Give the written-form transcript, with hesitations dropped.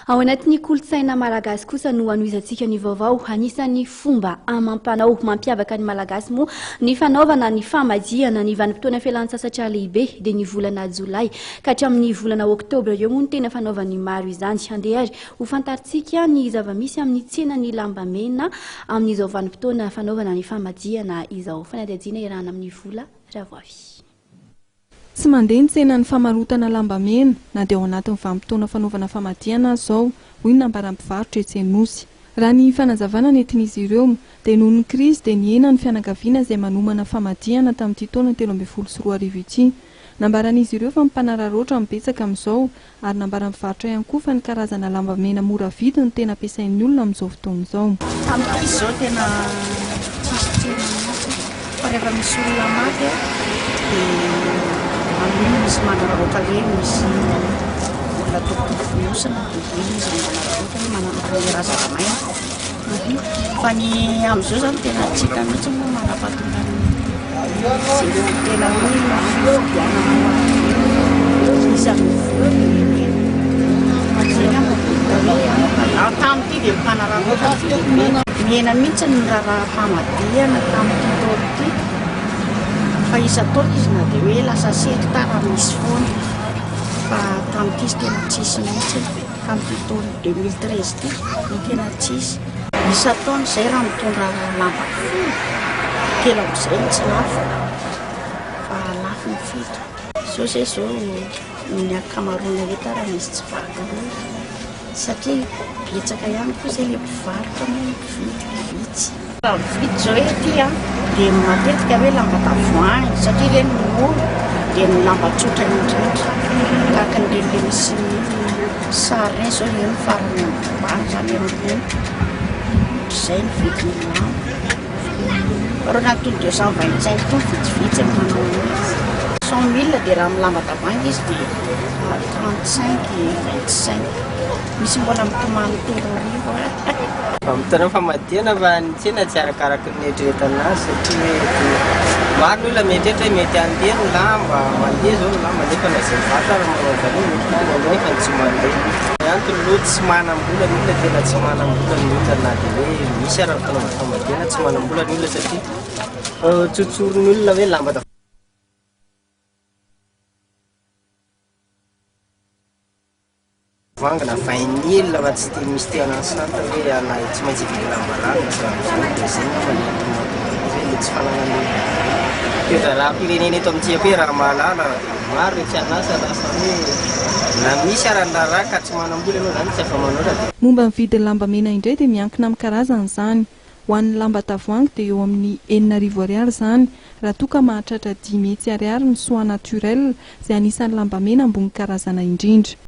Ao anatin'ny kolotsaina malagasy kosa no anoizantsika ny vaovao. Anisany fomba amam-panao mampiavaka ny malagasy moa ny fanaovana, ny famadihana, ny vanim-potoana fialan-tsasatra lehibe dia ny volana jolay ka hatramin'ny volana oktobra eo moa ny tena fanaovan'ny maro izany. Andeha ary ho fantaritsika ny zava-misy amin'ny tsena ny Lambamena amin'izao vanim-potoana fanaovana ny famadihana izao. Fanadihadiana irana amin'ny vola ravoavy. Tsy mandeha ny tsena ny famarotana Lambamena na dia ao anatin'ny vanim-potoana fanaovana famadihana izao hoy ny nambaram-pivarotra etsy-Anosy. Raha ny fanazavana nentin'izy ireo dia noho ny krizy dia niena ny fianakaviana izay manomana famadihana tamin'ity taona 2024 ity. Nambaran'izy ireo fa mpanararoatra mibetsaka amin'izao ary nambaram-pivarotra ihany koa fa ny karazana Lambamena mora vidy no tena ampiasain'ny olona amin'izao fotoana izao. Amin'ity izao tena fa rehefa misy olona maty dia misy manararoatra reny, misy olona tokotokofonosana dia izy manararoatra manararoatra razara-maina. Fa ny amin'izao zany tena tsika mihitsy moa manapatonga tena hoe tamin'ity dia mpanararoatra miena mihitsy ny raharaha famadihana tamin'ity taona ity. Fa isa-taona izy na dia hoe lasa sety tara misy foana fa tamin'ity izy tena tsisy mihitsy. Tamin'ity taona 2013 ity no tena tsisy. Isa-taona izay raha mitondra lamba folo kely amin'izay tsy lafo fa lafo ny fito. Izao zay izao ny akamaroana heta raha misy tsy vaky satria betsaka ihany koa izay ilay mpivarotra moa mividy vitsy. Raha mividy izao ety dia matetika hoe lamba tavoahangy satria ireny no mora dia ny lamba tsotra indrindra tahaka n'ireny misy sary reny izao ireny farany ambany izany ireny izay ny vidiny lamba. Reo natony 225 koa vitsivitsy manao 100 000 dia raha amin'ny lamba tavoahangy izy dia 35-25. Misy mbola mitomany 3,000. Vanim-potoana famadihana fa ny tsena tsy arakaraka ny eritreretanazy satria maro ny olona mietrehitra mety andeha ny lamba mandeha zao ny lamba nefa na izay vata raha manao vanio nefa tsy mandeha. Antony loatra tsy manam-bola ny olona, tena tsy manam-bola ny olona na dia hoe misy ara-fotoana famadihana tsy manam-bola ny olona satria tsotsorin'ny olona hoe lamba vangana vainila fa tsy dia misy fialan-tsasatra hoe ana tsy maintsy vidy lamba langa fa dia izay manenty tsy fananany toetra raha firenena eto amintsika hoe raha mahalala maro tsy anasa lasa hoe na misy arandrara ka tsy manam-bola ianao zany tsy afa-manoatra. Momba ny vidin'ny Lambamena indray dia miankina amin'ny karazany izany. Ho an'ny lamba tavoahangy dia eo amin'ny 9,000 ariary izany raha toa ka mahatratra 10 ariary ny soie naturel izay anisan'ny Lambamena ambony karazana indrindra.